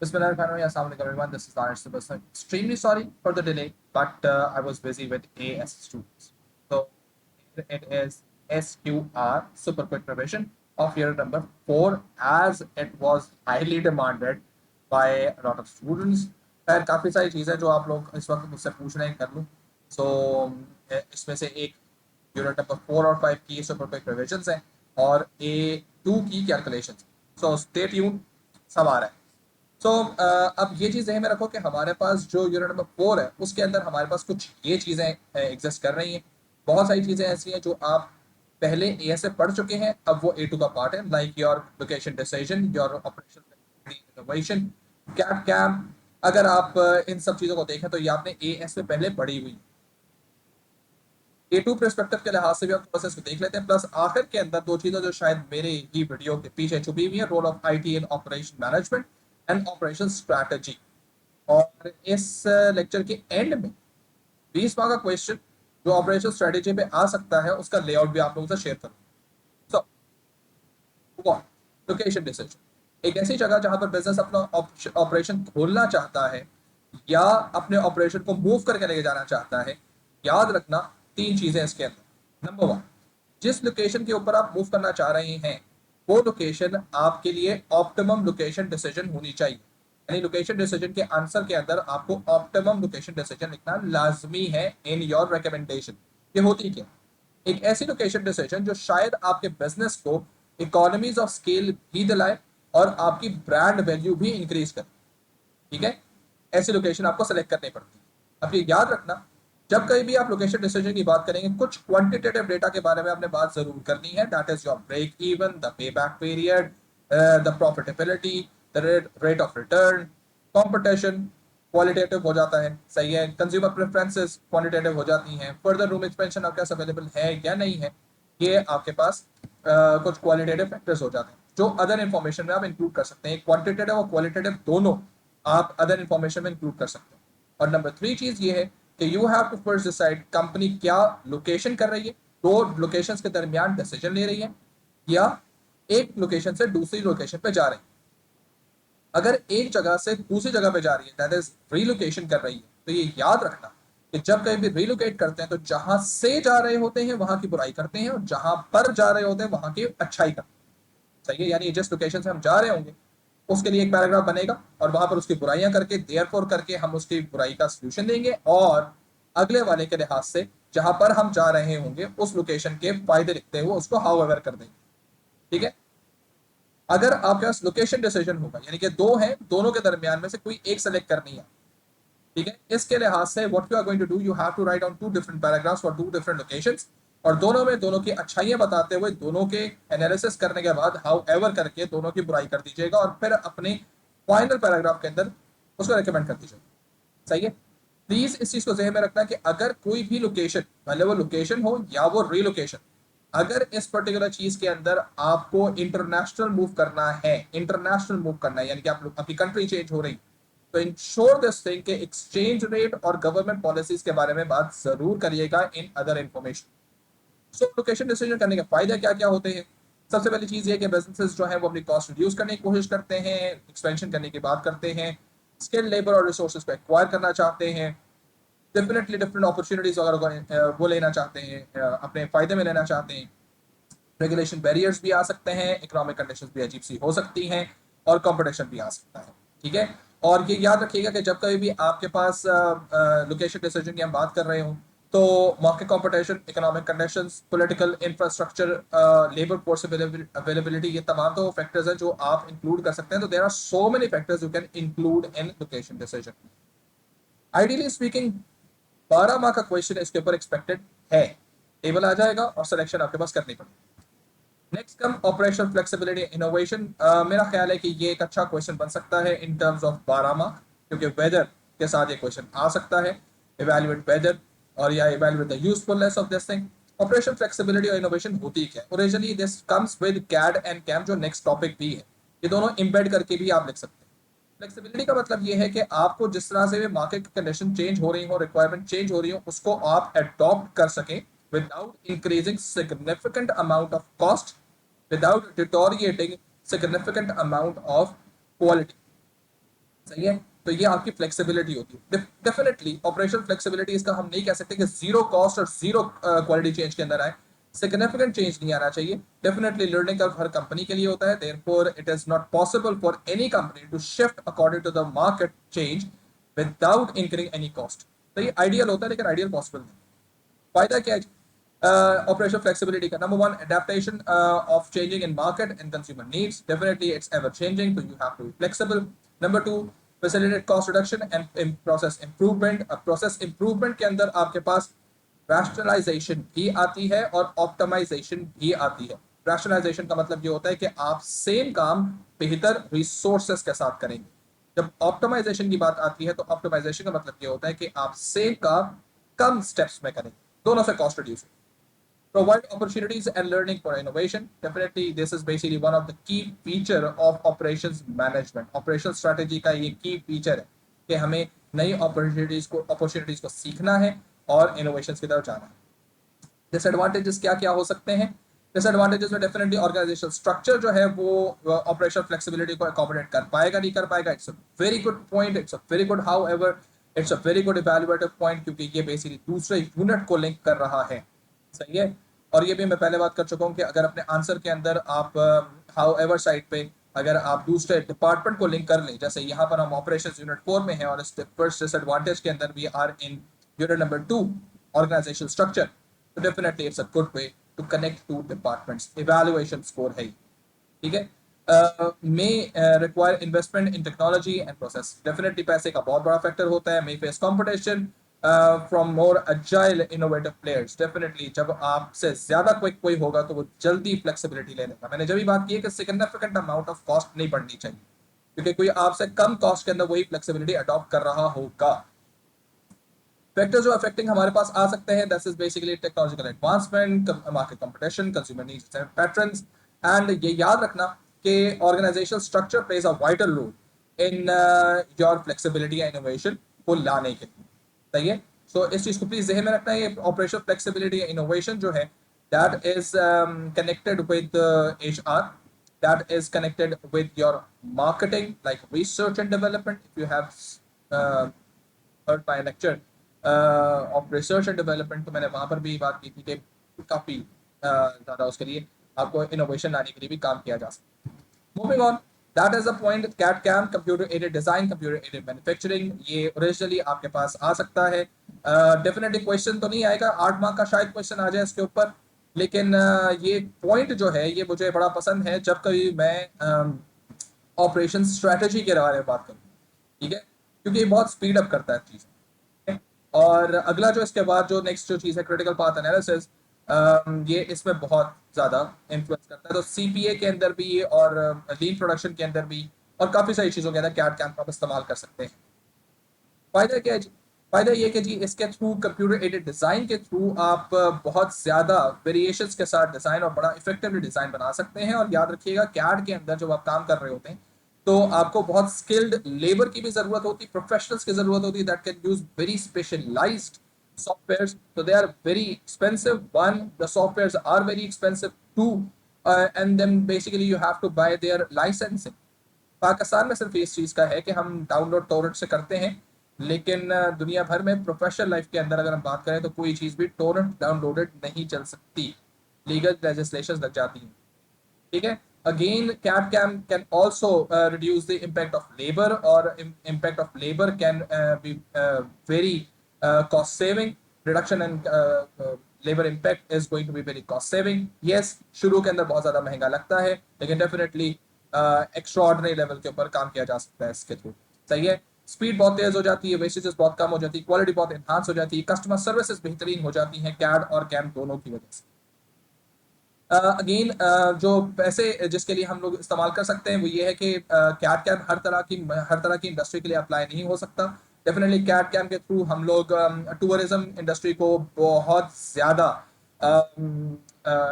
Bismillahirrahmanirrahim. Assalamu alaikum everyone. This is Danish Syllabus. Extremely sorry for the delay, but I was busy with AS students. So here it is SQR Super Quick Revision of year number 4 as it was highly demanded by a lot of students. खैर काफ़ी सारी चीज़ें जो आप लोग इस वक्त मुझसे पूछ रहे हैं कर लूँ. सो इसमें से एक यूनिट नंबर 4 और 5 की सुपर क्विक रिविजन हैं और A2 की कैलकुलेशन. सो स्टे ट्यून, सब आ रहा है. सो अब ये चीज़ ज़हन में रखो कि हमारे पास जो यूनिट नंबर 4 है उसके अंदर हमारे पास कुछ ये चीज़ें एग्जिस्ट कर रही हैं. बहुत सारी चीज़ें ऐसी हैं जो आप पहले ए से पढ़ चुके हैं, अब वो A2 का पार्ट है, like your location decision, your operation innovation, CAD CAM. अगर आप इन सब चीज़ों को देखें तो ये आपने AS में पहले पढ़ी हुई. A2 परस्पेक्टिव के लिहाज से भी आप थोड़ा सा इसको देख लेते हैं. प्लस आखिर के अंदर दो चीज़ें जो शायद मेरे ही वीडियो के पीछे छुपी हुई है, role of IT in operation management and operation strategy. और इस लेक्चर के एंड में 20वां का क्वेश्चन जो ऑपरेशन स्ट्रैटेजी पे आ सकता है उसका लेआउट भी आप लोगों से शेयर करूँ. सो लोकेशन डिसीजन, एक ऐसी जगह जहां पर बिजनेस अपना ऑपरेशन खोलना चाहता है या अपने ऑपरेशन को मूव करके लेके जाना चाहता है. याद रखना तीन चीजें इसके अंदर. नंबर 1, जिस लोकेशन के ऊपर आप मूव करना चाह रहे हैं वो लोकेशन आपके लिए ऑप्टिमम लोकेशन डिसीजन होनी चाहिए. यानी लोकेशन डिसीजन के आंसर के अंदर आपको ऑप्टिमम लोकेशन डिसीजन लिखना लाजमी है इन योर रिकमेंडेशन. ये होती क्या? एक ऐसी लोकेशन डिसीजन जो शायद आपके बिजनेस को इकोनॉमीज ऑफ स्केल भी दिलाए और आपकी ब्रांड वैल्यू भी इंक्रीज करे. ठीक है, ऐसी लोकेशन आपको सेलेक्ट करनी पड़ती है. अब ये याद रखना, जब कहीं भी आप लोकेशन डिसीजन की बात करेंगे कुछ क्वांटिटेटिव डेटा के बारे में आपने बात जरूर करनी है. That is your break even, the pay back period, the profitability, the rate of return. Competition qualitative हो जाता है, सही है. कंज्यूमर प्रेफरेंसेस क्वांटिटेटिव हो जाती हैं. फर्दर रूम एक्सपेंशन आपके पास अवेलेबल है या नहीं है, ये आपके पास कुछ क्वालिटेटिव फैक्टर्स हो जाते हैं जो अदर इंफॉर्मेशन में आप इंक्लूड कर सकते हैं. क्वांटिटेटिव और क्वालिटेटिव दोनों आप अदर इंफॉर्मेशन में इंक्लूड कर सकते हैं. और नंबर 3 चीज ये है कि you have to first decide company क्या लोकेशन कर रही है, दो लोकेशंस के दरमियान डिसीजन ले रही है या एक लोकेशन से दूसरी लोकेशन पे जा रही है. अगर एक जगह से दूसरी जगह पे जा रही है दैट इज रीलोकेशन कर रही है, तो ये याद रखना कि जब कहीं भी रीलोकेट करते हैं तो जहां से जा रहे होते हैं वहां की बुराई करते हैं और जहां पर जा रहे होते हैं वहां की अच्छाई करते हैं. सही है, यानी जिस लोकेशन से हम जा रहे होंगे उसके लिए एक पैराग्राफ बनेगा और वहां पर उसकी बुराइयां करके देयरफॉर करके हम उसकी बुराई का सोल्यूशन देंगे और अगले वाले के लिहाज से जहां पर हम जा रहे होंगे उस लोकेशन के फायदे लिखते हुए उसको हाउएवर कर देंगे. ठीक है, अगर आपके पास लोकेशन डिसीजन होगा यानी कि दो हैं, दोनों के दरमियान में से कोई एक सेलेक्ट करनी है. ठीक है, इसके लिहाज से what you are going to do, you have to write on two different paragraphs for two different locations और दोनों में दोनों की अच्छाइयां बताते हुए दोनों के एनालिसिस करने के बाद हाउ एवर करके दोनों की बुराई कर दीजिएगा और फिर अपने फाइनल पैराग्राफ के अंदर उसको रिकमेंड कर दीजिएगा. सही है, प्लीज इस चीज को जहन में रखना कि अगर कोई भी लोकेशन, भले वो लोकेशन हो या वो रीलोकेशन, अगर इस पर्टिकुलर चीज के अंदर आपको इंटरनेशनल मूव करना है, इंटरनेशनल मूव करना है यानी कि आप आपकी कंट्री चेंज हो रही, तो इंश्योर दिस थिंग के एक्सचेंज रेट और गवर्नमेंट पॉलिसीज के बारे में बात जरूर करिएगा in other information. So location decision करने के फायदे क्या क्या होते हैं? सबसे पहली चीज ये कि बिजनेसेस जो है वो अपनी कॉस्ट रिड्यूस करने की कोशिश करते हैं, एक्सपेंशन करने की बात करते हैं, स्किल लेबर और रिसोर्सेज को एक्वायर करना चाहते हैं, डेफिनेटली डिफरेंट अपॉर्चुनिटीज अगर वो लेना चाहते हैं, अपने फायदे में लेना चाहते हैं. रेगुलेशन बैरियर्स भी आ सकते हैं, इकोनॉमिक कंडीशंस भी अजीब सी हो सकती हैं और कंपटीशन भी आ सकता है. ठीक है, और ये याद रखिएगा कि जब कभी भी आपके पास लोकेशन डिसीजन की हम बात कर रहे हो तो market competition, economic conditions, political infrastructure, labour force availability, ये तमाम तो फैक्टर्स हैं जो आप इंक्लूड कर सकते हैं. तो there are so many factors you can include in location decision. Ideally speaking 12 mark का क्वेश्चन इसके ऊपर एक्सपेक्टेड है. टेबल आ जाएगा और सिलेक्शन आपके पास करनी पड़ेगी. Next come operation flexibility innovation. मेरा ख्याल है कि ये एक अच्छा क्वेश्चन बन सकता है इन टर्म्स ऑफ 12 मार्क, क्योंकि वेदर के साथ ये क्वेश्चन आ सकता है. इवैल्यूएट वेदर और या evaluate the usefulness of this thing. Operation flexibility और इनोवेशन होती क्या है? Originally this comes with CAD and CAM, जो नेक्स्ट टॉपिक भी है. ये दोनों इम्बेड करके भी आप लिख सकते हैं. फ्लेक्सिबिलिटी का मतलब ये है कि आपको जिस तरह से भी मार्केट कंडीशन चेंज हो रही हो, रिक्वायरमेंट चेंज हो रही हो, उसको आप अडॉप्ट कर सकें without increasing significant amount of cost, without deteriorating significant amount of quality. सही है। तो ये आपकी फ्लेक्सिबिलिटी होती है। डेफिनेटली ऑपरेशन फ्लेक्सिबिलिटी, इसका हम नहीं कह सकते कि जीरो कॉस्ट और जीरो क्वालिटी चेंज के अंदर आए, सिग्निफिकेंट चेंज नहीं आना चाहिए। डेफिनेटली लर्निंग कर्व हर कंपनी के लिए होता है, therefore it is not possible for any company to shift according to the market change without incurring any cost. तो ये आइडियल होता है लेकिन आइडियल पॉसिबल नहीं। फायदा क्या है ऑपरेशन फ्लेक्सिबिलिटी का? Number one, adaptation of changing in market and consumer needs. Definitely it's ever changing, so you have to be flexible. Number two, facilitate cost reduction and process improvement. Process improvement के अंदर आपके पास rationalization भी आती है और optimization भी आती है। rationalization का मतलब ये होता है कि आप सेम काम बेहतर रिसोर्सेस के साथ करेंगे। जब ऑप्टिमाइजेशन की बात आती है तो ऑप्टिमाइजेशन का मतलब ये होता है कि आप सेम काम कम स्टेप्स में करेंगे, दोनों से cost reduce. Provide opportunities and learning for innovation. Definitely, this is basically one of the key feature of operations management. Operational strategy का ये key feature है कि हमें नई opportunities को सीखना है और innovations की तरफ जाना है। डिसएडवांटेजेस क्या क्या हो सकते हैं? डिसएडवांटेजेस में डेफिनेटली ऑर्गेनाइजेशनल स्ट्रक्चर जो है वो ऑपरेशनल फ्लेक्सिबिलिटी को अकोमोडेट कर पाएगा नहीं कर पाएगा। It's a very good point, it's a very good, how ever it's a very good evaluative point, क्योंकि ये बेसिकली दूसरे यूनिट को लिंक कर रहा है। सही है। और ये भी मैं पहले बात कर चुका हूँ कि अगर अपने आंसर के अंदर आप हाउ एवर साइड पे अगर आप दूसरे डिपार्टमेंट को लिंक कर लें, जैसे यहाँ पर हम ऑपरेशंस यूनिट 4 में हैं और इस फर्स्ट डिसएडवांटेज के अंदर we are in unit number 2 organizational structure, तो definitely it's a good way to connect to departments. Evaluation score है, ठीक है। May require investment in technology and process. Definitely पैसे का बहुत बड़ा फैक्टर होता है। May face competition from more agile innovative players. Definitely जब आपसे ज्यादा कोई होगा तो वो जल्दी फ्लेक्सिबिलिटी ले लेगा। मैंने जब भी बात की है कि सिग्निफिकेंट अमाउंट ऑफ कॉस्ट नहीं बढ़नी चाहिए, क्योंकि कोई आपसे कम कॉस्ट के अंदर वही फ्लेक्सिबिलिटी अडॉप्ट कर रहा होगा। फैक्टर्स जो अफेक्टिंग हमारे पास आ सकते हैं, that is basically technological advancement, market competition, consumer needs and patterns. And ये याद रखना कि organizational structure plays a vital role in your flexibility and innovation को लाने के लिए। सही है। सो इस चीज को प्लीज ध्यान में रखना है। ये ऑपरेशनल फ्लेक्सिबिलिटी एंड इनोवेशन जो है that is connected with HR, that is connected with your marketing like research and development. If you have heard my lecture of research and development, तो मैंने वहां पर भी बात की थी कि काफी ज्यादा उसके लिए आपको इनोवेशन लाने के लिए भी काम किया जा सकता है। Moving on, that is the point. CAD CAM, computer aided design, computer aided manufacturing, ये ओरिजिनली आपके पास आ सकता है। डेफिनेटली क्वेश्चन तो नहीं आएगा, 8 मार्क का शायद क्वेश्चन आ जाए इसके ऊपर, लेकिन ये पॉइंट जो है ये मुझे बड़ा पसंद है जब कभी मैं ऑपरेशन स्ट्रेटेजी के बारे में बात करूँ, ठीक है, क्योंकि ये बहुत स्पीड अप करता है चीज़। और अगला जो इसके बाद जो नेक्स्ट जो चीज़ है क्रिटिकल पाथ एनालिसिस, ये इसमें बहुत ज़्यादा इन्फ्लुएंस करता है। तो CPA के अंदर भी और लीन प्रोडक्शन के अंदर भी और काफ़ी सारी चीज़ों के अंदर कैड कैम का आप इस्तेमाल कर सकते हैं। फायदा क्या है जी? फायदा ये कि जी इसके थ्रू, कंप्यूटर एडेड डिज़ाइन के थ्रू आप बहुत ज़्यादा वेरिएशंस के साथ डिज़ाइन और बड़ा इफेक्टिवली डिज़ाइन बना सकते हैं। और याद रखिएगा कैड के अंदर जब आप काम कर रहे होते हैं तो आपको बहुत स्किल्ड लेबर की भी ज़रूरत होती है, प्रोफेशनल्स की ज़रूरत होती है that can use very specialized softwares. So they are very expensive. One, the softwares are very expensive. Two, and then basically you have to buy their licensing. Pakistan में सिर्फ इस चीज़ का है कि हम डाउनलोड टोरेंट से करते हैं, लेकिन दुनिया भर में प्रोफेशनल लाइफ के अंदर अगर हम बात करें तो कोई चीज़ भी टोरेंट डाउनलोडेड नहीं चल सकती, लीगल लेजिस्लेशन लग जाती हैं, ठीक है। Again cat cam can also reduce the impact of labour, और impact of labour can be very cost saving. Reduction in labour impact is going to be very cost saving. Yes, शुरू के अंदर बहुत ज़्यादा महंगा लगता है, लेकिन डेफिनेटली एक्स्ट्रा ऑर्डिनरी लेवल के ऊपर काम किया जा सकता है इसके थ्रू। सही है। स्पीड बहुत तेज हो जाती है, वेस्टेजेस बहुत कम हो जाती है, क्वालिटी बहुत एनहांस हो जाती है, कस्टमर सर्विसेज बेहतरीन हो जाती हैं कैड और कैम दोनों की वजह से। अगेन जो पैसे जिसके लिए हम लोग इस्तेमाल कर सकते हैं वो ये है कि कैट कैम हर तरह की इंडस्ट्री के लिए अप्लाई नहीं हो सकता। डेफिनेटली कैट कैम के थ्रू हम लोग टूरिज्म इंडस्ट्री को बहुत ज़्यादा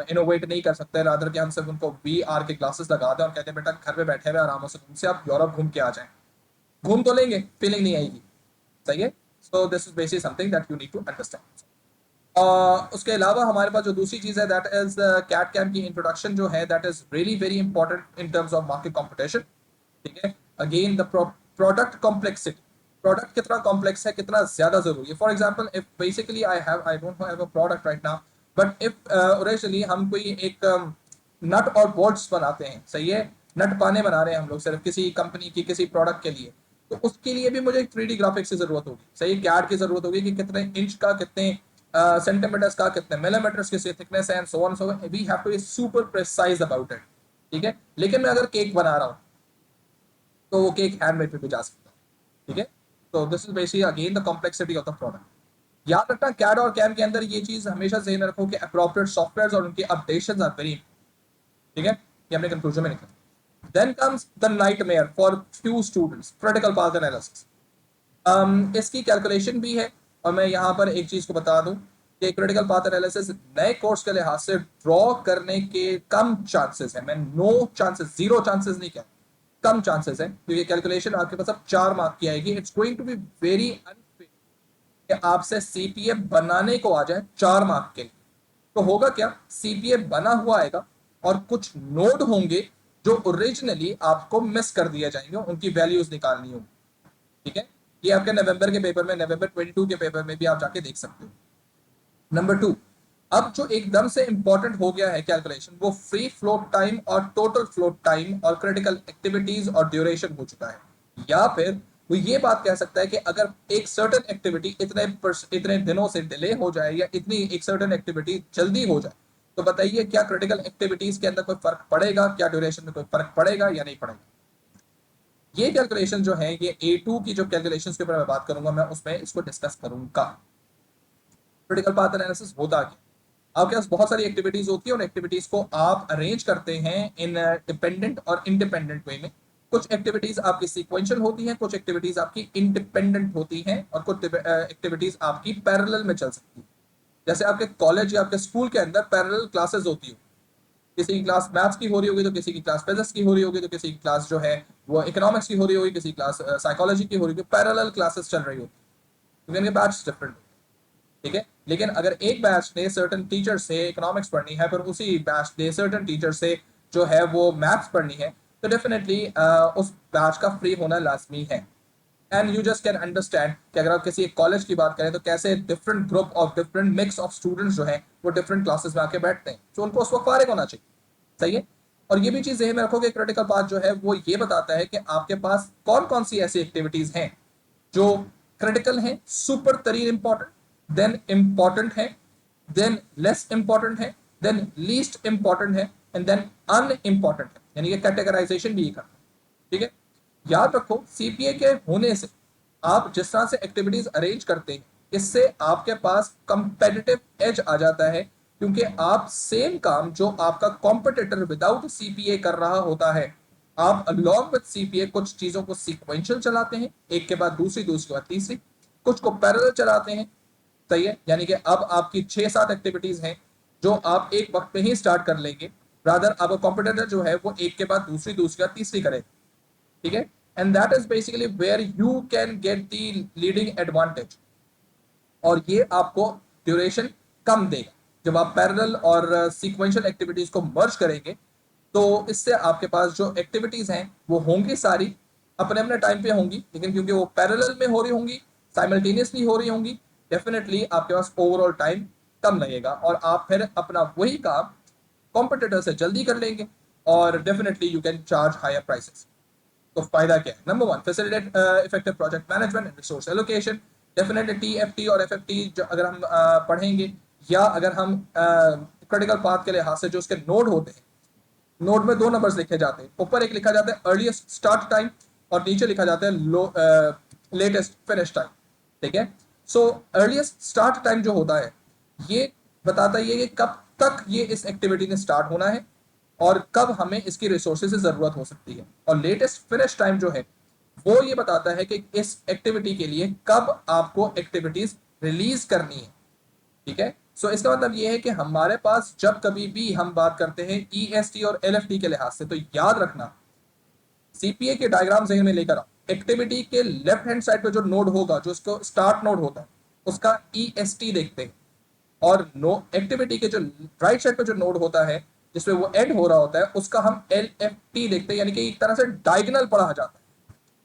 इनोवेट नहीं कर सकते, रादर कि हम सिर्फ उनको VR के ग्लासेस लगा दें और कहते हैं बेटा घर पे बैठे हुए आराम से घूम से आप यूरोप घूम के आ जाएं। घूम तो लेंगे, फीलिंग नहीं आएगी। सही है। So this is basically something that you need to understand. उसके अलावा हमारे पास जो दूसरी चीज़ है दैट इज कैट कैम की इंट्रोडक्शन जो है that is really very important in terms of market competition, ठीक है। Again the product complexity, product कितना कॉम्प्लेक्स है, कितना ज्यादा जरूरी है। For example if basically I don't have a product right now, but if originally हम कोई एक नट और बोल्ट्स बनाते हैं, सही है, नट पाने बना रहे हैं हम लोग सिर्फ किसी कंपनी की किसी प्रोडक्ट के लिए, तो उसके लिए भी मुझे एक 3D ग्राफिक्स की जरूरत होगी, सही, कैड की जरूरत होगी कि कितने इंच का, कितने सेंटीमीटर्स का, कितने मिलीमीटर्स की थिकनेस है, and so on, so we have to be super precise about it, ठीक है। लेकिन मैं अगर केक बना रहा हूँ तो वो केक हैंडमेड पे भी जा सकता है, ठीक है। तो this is basically again the complexity of the product. याद रखना कैड और कैम के अंदर ये चीज हमेशा ध्यान में रखो कि अप्रोप्रिएट सॉफ्टवेयर और उनके अपडेशन आर वेरी, ठीक है, ये हमने कंक्लूजन में निकला। Then comes the nightmare for few students, critical path analysis. इसकी कैलकुलेशन भी है, और मैं यहाँ पर एक चीज को बता दूं कि क्रिटिकल पाथ एनालिसिस नए कोर्स के लिहाज से ड्रॉ करने के कम चांसेस है, मैं नो चांसेस, जीरो चांसेस नहीं कह, कम चांसेस है, क्योंकि कैलकुलेशन आपके पास अब 4 मार्क की आएगी। It's going to be very unfair कि आपसे सीपीए बनाने को आ जाए 4 मार्क के लिए। तो होगा क्या, सीपीए बना हुआ आएगा और कुछ नोड होंगे जो ओरिजिनली आपको मिस कर दिए जाएंगे, उनकी वैल्यूज निकालनी होगी, ठीक है। ये आपके नवंबर के पेपर में, नवंबर 22 के पेपर में भी आप जाके देख सकते हो। नंबर 2, अब जो एकदम से इंपॉर्टेंट हो गया है कैलकुलेशन, वो फ्री फ्लोट टाइम और टोटल फ्लोट टाइम और क्रिटिकल एक्टिविटीज और ड्यूरेशन हो चुका है। या फिर वो ये बात कह सकता है कि अगर एक सर्टेन एक्टिविटी इतने दिनों से डिले हो जाए, या इतनी एक सर्टेन एक्टिविटी जल्दी हो जाए, तो बताइए क्या क्रिटिकल एक्टिविटीज के अंदर कोई फर्क पड़ेगा, क्या ड्यूरेशन में कोई फर्क पड़ेगा या नहीं पड़ेगा। ये कैलकुलेशन जो है, ये A2 की जो कैलकुलेशंस के ऊपर मैं बात करूंगा, मैं उसमें इसको डिस्कस करूंगा। क्रिटिकल पाथ एनालिसिस होता क्या, आपके पास बहुत सारी एक्टिविटीज होती है, और एक्टिविटीज को आप अरेंज करते हैं इन डिपेंडेंट और इंडिपेंडेंट वे में। कुछ एक्टिविटीज आपकी सीक्वेंशियल होती हैं, कुछ एक्टिविटीज आपकी इंडिपेंडेंट होती हैं, और कुछ एक्टिविटीज आपकी पैरेलल में चल सकती है। जैसे आपके कॉलेज या आपके स्कूल के अंदर पैरेलल क्लासेस होती है, किसी की क्लास मैथ्स की हो रही होगी, तो किसी की क्लास फिजिक्स की हो रही होगी, तो किसी की क्लास जो है वो इकोनॉमिक्स की हो रही होगी, किसी की क्लास साइकोलॉजी की हो रही होगी, पैरेलल क्लासेस चल रही होती है, क्योंकि इनके बैच डिफरेंट, ठीक है। लेकिन अगर एक बैच ने सर्टेन टीचर से इकोनॉमिक्स पढ़नी है, फिर उसी बैच ने सर्टेन टीचर से जो है वो मैथ्स पढ़नी है, तो डेफिनेटली उस बैच का फ्री होना लाजमी है। And you just can understand कि अगर आप किसी एक कॉलेज की बात करें, तो कैसे different group of different mix of students जो है वो डिफरेंट क्लासेस में आके बैठते हैं, तो उनको उस वक्त फारिग होना चाहिए, सही है। और ये भी चीज ध्यान में रखो कि क्रिटिकल पाथ जो है वो ये बताता है कि आपके पास कौन कौन सी ऐसी एक्टिविटीज हैं जो क्रिटिकल है, सुपर तरीन इंपॉर्टेंट, देन इंपॉर्टेंट है, देन लेस इंपॉर्टेंट है, देन लीस्ट इंपॉर्टेंट है, एंड देन अनइंपॉर्टेंट है, यानी कि कैटेगराइजेशन भी करता है, ठीक है। याद रखो सीपीए के होने से आप जिस तरह से एक्टिविटीज अरेंज करते हैं, इससे आपके पास कंपेटिटिव एज आ जाता है, क्योंकि आप सेम काम जो आपका कॉम्पिटिटर विदाउट सीपीए कर रहा होता है, आप अलॉन्ग विद सीपीए कुछ चीजों को सीक्वेंशियल चलाते हैं, एक के बाद दूसरी, दूसरी के बाद तीसरी, कुछ को पैरेलल चलाते हैं, सही है। यानी कि अब आपकी 6-7 एक्टिविटीज हैं जो आप एक वक्त में ही स्टार्ट कर लेंगे, रादर आपका कॉम्पिटिटर जो है वो एक के बाद दूसरी, दूसरी के बाद तीसरी करे, ठीक है। And that is basically where you can get the leading advantage, और ये आपको ड्यूरेशन कम देगा। जब आप पैरेलल और सीक्वेंशियल एक्टिविटीज को मर्ज करेंगे, तो इससे आपके पास जो एक्टिविटीज हैं वो होंगी सारी अपने अपने टाइम पे होंगी, लेकिन क्योंकि वो पैरेलल में हो रही होंगी, साइमल्टेनियसली हो रही होंगी, डेफिनेटली आपके पास ओवरऑल टाइम कम लगेगा, और आप फिर अपना वही काम कॉम्पिटिटर से जल्दी कर लेंगे, और definitely you can charge higher prices. तो फायदा क्या है, number 1, facilitate effective project management and resource allocation. Definitely TFT और एफएफटी जो अगर हम पढ़ेंगे, या अगर हम क्रिटिकल पाथ के लिहाज से जो उसके नोड होते हैं, नोड में 2 नंबर्स लिखे जाते हैं, ऊपर एक लिखा जाता है अर्लीस्ट स्टार्ट टाइम, और नीचे लिखा जाता है लेटेस्ट फिनिश टाइम, ठीक है। सो अर्लीस्ट स्टार्ट टाइम जो होता है, ये बताता है कि कब तक ये इस एक्टिविटी ने स्टार्ट होना है, और कब हमें इसकी रिसोर्सेज की जरूरत हो सकती है। और लेटेस्ट फिनिश टाइम जो है वो ये बताता है कि इस एक्टिविटी के लिए कब आपको एक्टिविटीज रिलीज करनी है, ठीक है। सो इसका मतलब ये है कि हमारे पास जब कभी भी हम बात करते हैं ईएसटी और एलएफटी के लिहाज से, तो याद रखना सीपीए के डायग्राम जहन में लेकर आओ, एक्टिविटी के लेफ्ट हैंड साइड पे जो नोड होगा, जो उसको स्टार्ट नोड होता है, उसका ईएसटी देखते हैं, और नो एक्टिविटी के जो राइट साइड पे जो नोड होता है जिसमें वो एंड हो रहा होता है, उसका हम एलएफटी देखते हैं, यानी कि एक तरह से डायगोनल पढ़ा जाता है,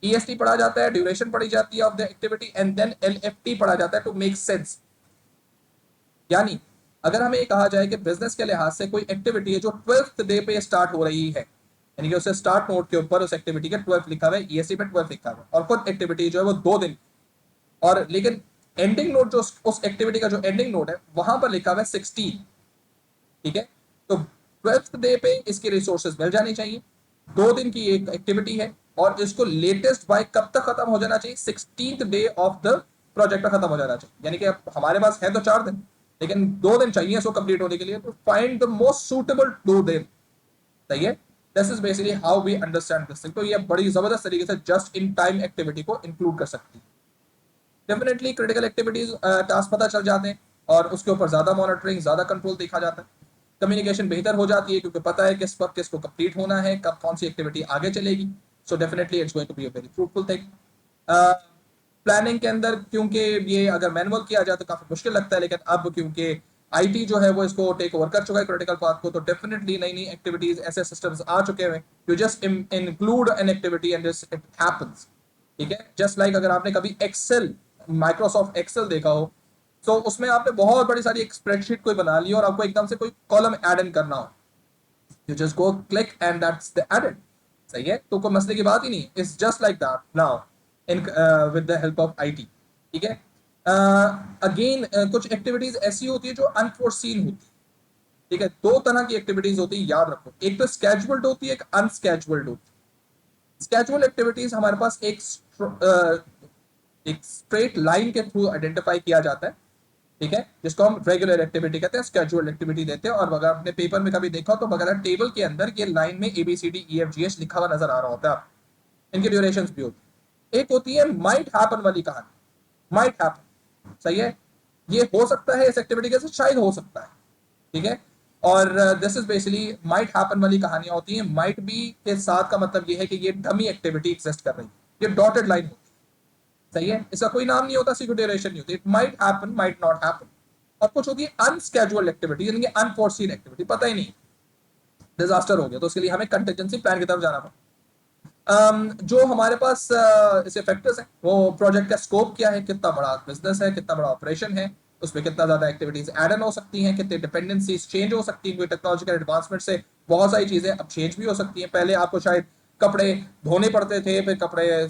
EST पढ़ा जाता है, ड्यूरेशन पढ़ी जाती है of the activity, and then LFT पढ़ा जाता है टू मेक सेंस। यानी अगर हमें कहा जाए कि बिजनेस के लिहाज से कोई एक्टिविटी है जो 12th डे पे स्टार्ट हो रही है, यानी कि उसे स्टार्ट नोट के ऊपर उस एक्टिविटी के 12 लिखा हुआ है, EST पे 12 लिखा हुआ है, और खुद एक्टिविटी जो है वो 2 दिन, और लेकिन एंडिंग नोट जो उस एक्टिविटी का जो एंडिंग नोट है वहां पर लिखा हुआ है 16। ठीक है, तो 12th डे पे इसकी रिसोर्सेज मिल जानी चाहिए। 2 दिन की एक एक्टिविटी है और इसको लेटेस्ट बाय कब तक खत्म हो जाना चाहिए, 16th day of the project में खत्म हो जाना चाहिए। यानी कि अब हमारे पास है तो 4 दिन, लेकिन 2 दिन चाहिए इसको कंप्लीट होने के लिए, तो फाइंड द मोस्ट सुटेबल 2 दिन। सही है, this is basically how we understand this thing. तो ये बड़ी जबरदस्त तरीके से जस्ट इन टाइम एक्टिविटी को इंक्लूड कर सकती है। डेफिनेटली क्रिटिकल एक्टिविटीज टास्क पता चल जाते हैं और उसके ऊपर ज्यादा मॉनिटरिंग, ज्यादा कंट्रोल देखा जाता है। कम्युनिकेशन बेहतर हो जाती है क्योंकि पता है किस वक्त किसको कंप्लीट होना है, कब कौन सी एक्टिविटी आगे चलेगी। So definitely it's going to be a very fruitful thing. Planning के अंदर क्योंकि ये अगर मैनुअल किया जाए तो काफी मुश्किल लगता है, लेकिन अब क्योंकि आईटी जो है वो इसको टेक ओवर कर चुका है क्रिटिकल पाथ को, तो डेफिनेटली नई नई एक्टिविटीज, ऐसे सिस्टम्स आ चुके हैं, you just include an activity and it happens. ठीक है, जस्ट लाइक अगर आपने कभी एक्सेल, माइक्रोसॉफ्ट एक्सेल देखा हो, तो उसमें आपने बहुत बड़ी सारी एक स्प्रेडशीट कोई बना ली और आपको एकदम से कोई कॉलम ऐड इन करना हो, you just go click and that's the added. सही है, तो कोई मसले की बात ही नहीं, it's just like that now in with the help of IT. ठीक है, अगेन कुछ एक्टिविटीज ऐसी होती है जो अनफोर्सीन होती है। ठीक है, 2 तरह की एक्टिविटीज होती है, याद रखो, एक तो स्केड्यूल्ड होती है, एक अनस्केड्यूल्ड होती है। स्केड्यूल्ड एक्टिविटीज हमारे पास एक स्ट्रेट लाइन के थ्रू आइडेंटिफाई किया जाता है। ठीक है, जिसको हम रेगुलर एक्टिविटी कहते हैं, स्केड्यूल्ड एक्टिविटी देते हैं। और अगर आपने पेपर में कभी देखा तो वगैरह टेबल के अंदर ये लाइन में ABCDEFGH लिखा हुआ नजर आ रहा होता है, इनकी ड्यूरेशंस भी होती है। एक होती है माइट हैपन वाली कहानी, माइट हैपन। सही है, ये हो सकता है इस एक्टिविटी के साथ, शायद हो सकता है। ठीक है, और this is basically might happen वाली कहानियां होती हैं। माइट बी के साथ का मतलब ये है कि ये डमी एक्टिविटी एग्जिस्ट कर रही है, ये डॉटेड लाइन होती है। सही है, इसका कोई नाम नहीं होता, इसकी कोई ड्यूरेशन नहीं होती, it might happen, might not happen. और कुछ होती है अनस्केड्यूल्ड एक्टिविटी, यानी कि अनफोर्सीन एक्टिविटी, पता ही नहीं, डिजास्टर हो गया, तो उसके लिए हमें कंटिजेंसी प्लान की तरफ जाना पड़ा। जो हमारे पास इसे फैक्टर्स हैं, वो प्रोजेक्ट का स्कोप क्या है, कितना बड़ा बिजनेस है, कितना बड़ा ऑपरेशन है, उसमें कितना ज्यादा एक्टिविटीज एड ऑन हो सकती हैं, कितनी डिपेंडेंसीज चेंज हो सकती हैं, कोई टेक्नोलॉजिकल एडवांसमेंट से बहुत सारी चीजें अब चेंज भी हो सकती हैं। पहले आपको शायद कपड़े धोने पड़ते थे, फिर कपड़े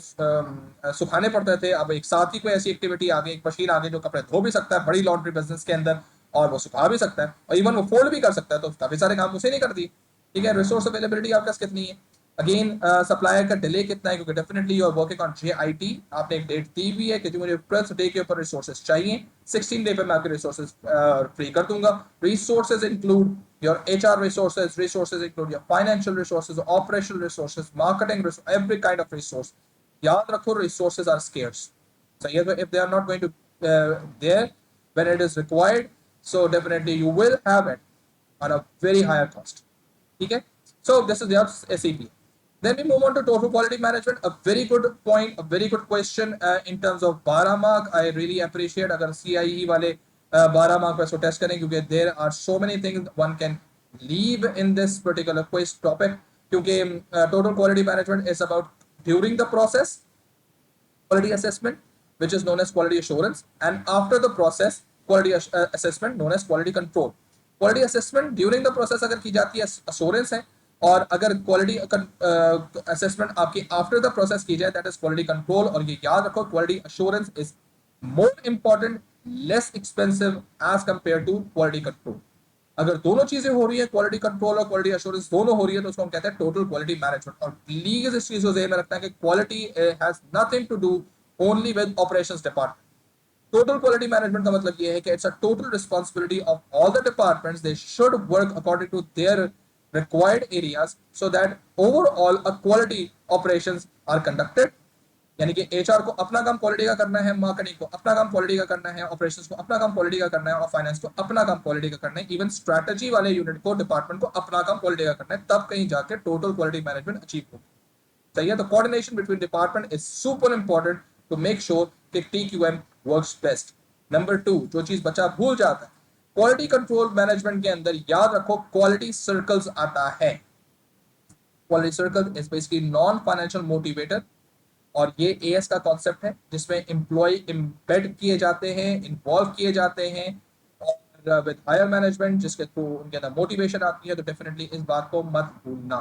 सुखाने पड़ते थे, अब एक साथ ही कोई ऐसी एक्टिविटी आ गई, एक मशीन आ गई जो कपड़े धो भी सकता है बड़ी लॉन्ड्री बिजनेस के अंदर, और वो सुखा भी सकता है, और इवन वो फोल्ड भी कर सकता है, तो काफी सारे काम उसे नहीं करती। ठीक है, रिसोर्स अवेलेबिलिटी आपके पास कितनी है, अगेन सप्लायर का डिले कितना है, क्योंकि definitely you are working on JIT, आपने एक डेट दी हुई है कि मुझे 12th डे के ऊपर रिसोर्सेज चाहिए, 16 डे पे मैं आपके रिसोर्सेज फ्री कर दूंगा। Resources include your HR resources, resources include your financial resources, operational resources, marketing resources, every kind of resource। याद रखो, resources are scarce। सही है, तो if they are not going to there when it is required, so definitely you will have it on a very higher cost। ठीक है, so this is your SEP। Then we move on to total quality management, a very good point, a very good question in terms of 12 mark। I really appreciate अगर CIE वाले 12 mark पे इसको test करें, क्योंकि there are so many things one can leave in this particular quiz topic, क्योंकि total quality management is about during the process quality assessment, which is known as quality assurance, and after the process quality assessment known as quality control। quality assessment during the process अगर की जाती है assurance है, और अगर quality assessment आपकी after the process की जाए दैट इज क्वालिटी कंट्रोल। और ये याद रखो, quality assurance is more important, less expensive as compare to quality control. अगर दोनों चीजें हो रही है, क्वालिटी कंट्रोल और क्वालिटी अश्योरेंस दोनों हो रही है, तो उसको हम कहते हैं टोटल क्वालिटी मैनेजमेंट। और प्लीज इस चीज को ध्यान में रखना है कि quality has nothing to do only with operations department. Total quality management का मतलब ये है कि it's a total responsibility of all the departments, they should work according to their required areas so that overall a quality operations are conducted। यानी कि HR को अपना काम क्वालिटी का करना है, मार्केटिंग को अपना काम क्वालिटी का करना है, ऑपरेशंस को अपना काम क्वालिटी का करना है, और फाइनेंस को अपना काम क्वालिटी का करना है, इवन स्ट्रैटेजी वाले यूनिट को, डिपार्टमेंट को अपना काम क्वालिटी का करना है, तब कहीं जाके टोटल क्वालिटी मैनेजमेंट अचीव होगी। सही है, तो coordination between department is super important to make sure कि TQM वर्क्स बेस्ट। नंबर 2, जो चीज बच्चा भूल जाता है, क्वालिटी कंट्रोल मैनेजमेंट के अंदर याद रखो क्वालिटी सर्कल्स आता है। Quality circle is basically non financial motivator और ये एएस का कॉन्सेप्ट है जिसमें एम्प्लॉय इम्बेड किए जाते हैं, इन्वॉल्व किए जाते हैं और विद हायर मैनेजमेंट, जिसके थ्रू उनके अंदर मोटिवेशन आती है। तो डेफिनेटली इस बात को मत भूलना।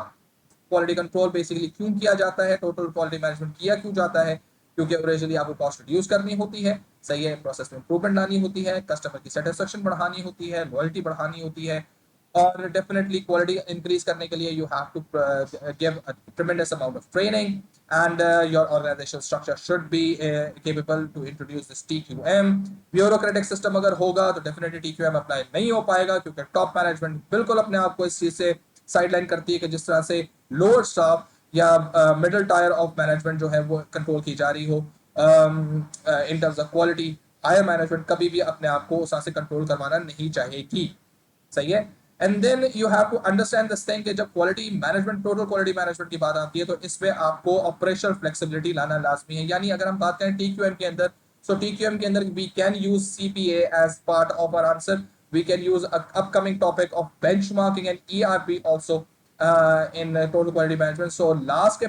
क्वालिटी कंट्रोल बेसिकली क्यों किया जाता है, टोटल क्वालिटी मैनेजमेंट किया क्यों जाता है? क्योंकि ओरिजिनली आपको कॉस्ट रिड्यूस करनी होती है, सही है, प्रोसेस में इंप्रूवमेंट लानी होती है, कस्टमर की सेटिस्फेक्शन बढ़ानी होती है, लॉयल्टी बढ़ानी होती है, और डेफिनेटली क्वालिटी इंक्रीज करने के लिए you have to give a tremendous amount of training and your organization structure should be capable to introduce this TQM. Bureaucratic system अगर होगा तो डेफिनेटली टीक्यूएम अप्लाई नहीं हो पाएगा, क्योंकि टॉप मैनेजमेंट बिल्कुल अपने आप को इस चीज से साइडलाइन करती है कि जिस तरह से लोअर स्टाफ या मिडिल टायर ऑफ मैनेजमेंट जो है वो कंट्रोल की जा रही हो in terms of quality. Higher management कभी भी अपने आप को उस तरह से कंट्रोल करवाना नहीं चाहेगी, सही है। And then you have to understand this thing कि जब quality management, total quality management की बात आती है तो इसमें आपको ऑपरेशनल फ्लेक्सिबिलिटी लाना लाजमी है। यानी अगर हम बात करें टीक्यूएम के अंदर, सो टीक्यूएम के अंदर we can use CPA as part of our answer, we can use a upcoming topic of benchmarking and ERP also in total quality management. So last के